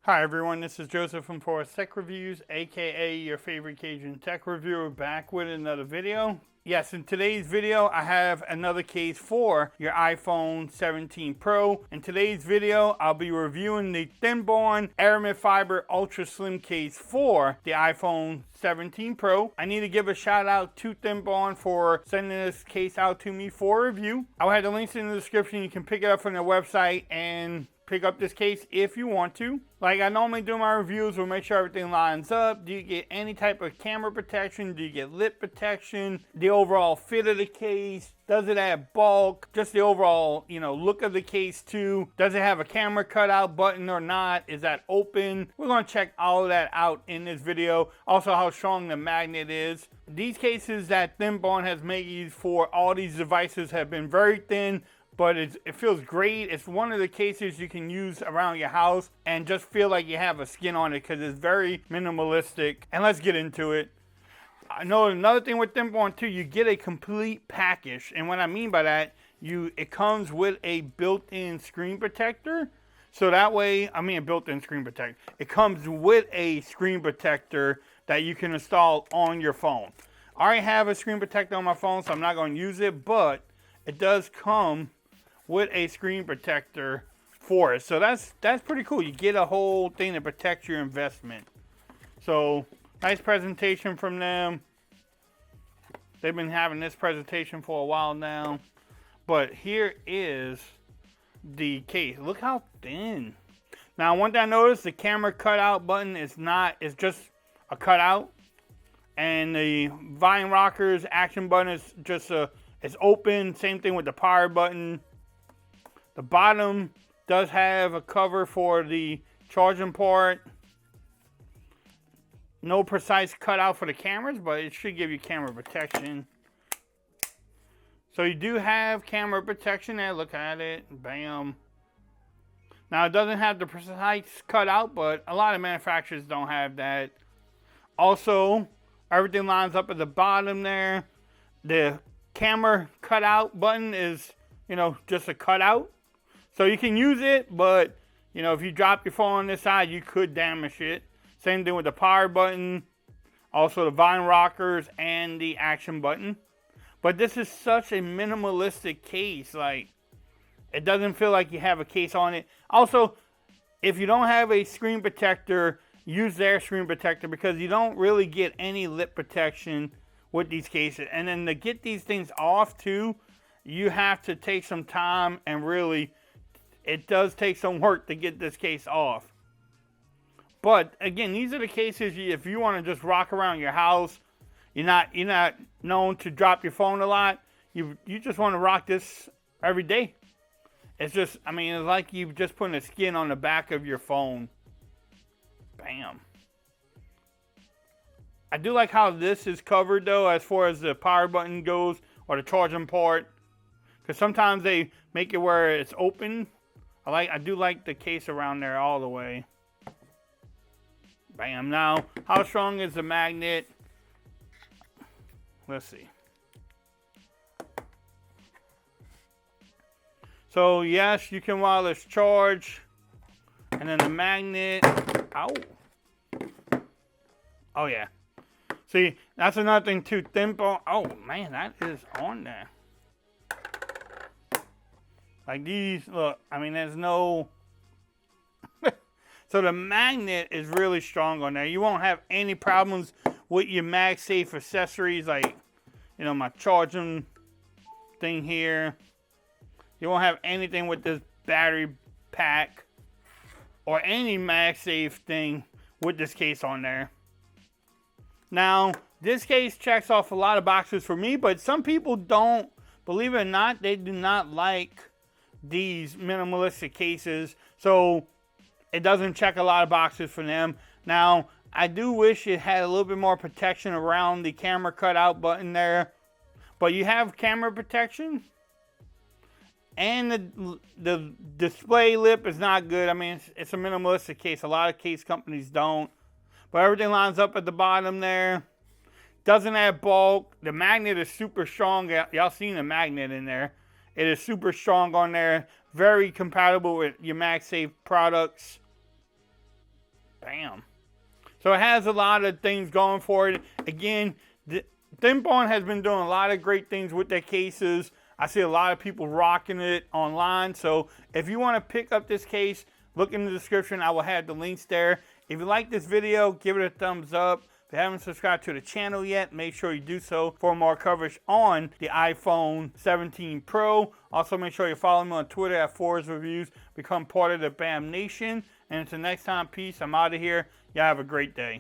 Hi everyone, this is Joseph from Forest Tech Reviews, aka your favorite Cajun tech reviewer, back with another video. Yes, in today's video I have another case for your iPhone 17 Pro. In today's video I'll be reviewing the ThinBorne Aramid Fiber Ultra Slim case for the iPhone 17 Pro. I need to give a shout out to ThinBorne for sending this case out to me for review. I'll have the links in the description. You can pick it up from their website and pick up this case if you want to. Like I normally do my reviews, we'll make sure everything lines up. Do you get any type of camera protection? Do you get lip protection? The overall fit of the case? Does it have bulk? Just the overall, look of the case too. Does it have a camera cutout button or not? Is that open? We're gonna check all of that out in this video. Also how strong the magnet is. These cases that ThinBorne has made for all these devices have been very thin, but it feels great. It's one of the cases you can use around your house and just feel like you have a skin on it because it's very minimalistic. And let's get into it. I know another thing with ThinBorne too, you get a complete package. And what I mean by that, it comes with a built-in screen protector. So that way, a built-in screen protector. It comes with a screen protector that you can install on your phone. I already have a screen protector on my phone, so I'm not going to use it, but it does come with a screen protector for it. So that's pretty cool. You get a whole thing to protect your investment. So nice presentation from them. They've been having this presentation for a while now. But here is the case. Look how thin. Now one thing I noticed, the camera cutout button is just a cutout. And the Vine Rockers action button is just it's open. Same thing with the power button. The bottom does have a cover for the charging port. No precise cutout for the cameras, but it should give you camera protection. So you do have camera protection there. Look at it. Bam. Now it doesn't have the precise cutout, but a lot of manufacturers don't have that. Also, everything lines up at the bottom there. The camera cutout button is, just a cutout. So you can use it, but, if you drop your phone on this side, you could damage it. Same thing with the power button, also the Vine Rockers, and the action button. But this is such a minimalistic case. Like, it doesn't feel like you have a case on it. Also, if you don't have a screen protector, use their screen protector because you don't really get any lip protection with these cases. And then to get these things off, too, you have to take some time and really... It does take some work to get this case off. But again, these are the cases if you want to just rock around your house, you're not known to drop your phone a lot. You just want to rock this every day. It's just, it's like you've just put a skin on the back of your phone. Bam. I do like how this is covered though, as far as the power button goes or the charging port. Because sometimes they make it where it's open. I do like the case around there all the way. Bam. Now, how strong is the magnet? Let's see. So, yes, you can wireless charge. And then the magnet. Ow. Oh, yeah. See, that's another thing too. ThinBorne. Oh, man, that is on there. Like these, look, there's no... So the magnet is really strong on there. You won't have any problems with your MagSafe accessories, like, my charging thing here. You won't have anything with this battery pack or any MagSafe thing with this case on there. Now, this case checks off a lot of boxes for me, but some people don't. Believe it or not, they do not like these minimalistic cases, so it doesn't check a lot of boxes for them. Now, I do wish it had a little bit more protection around the camera cutout button there, but you have camera protection, and the display lip is not good. It's a minimalistic case. A lot of case companies don't, but everything lines up at the bottom there. Doesn't have bulk. The magnet is super strong. Y'all seen the magnet in there. It is super strong on there. Very compatible with your MagSafe products. bam. So it has a lot of things going for it. Again, ThinBorne has been doing a lot of great things with their cases. I see a lot of people rocking it online. So if you want to pick up this case, look in the description. I will have the links there. If you like this video, give it a thumbs up. If you haven't subscribed to the channel yet, make sure you do so for more coverage on the iPhone 17 Pro. Also, make sure you follow me on Twitter at Forrest Reviews. Become part of the BAM Nation. And until next time, peace. I'm out of here. Y'all have a great day.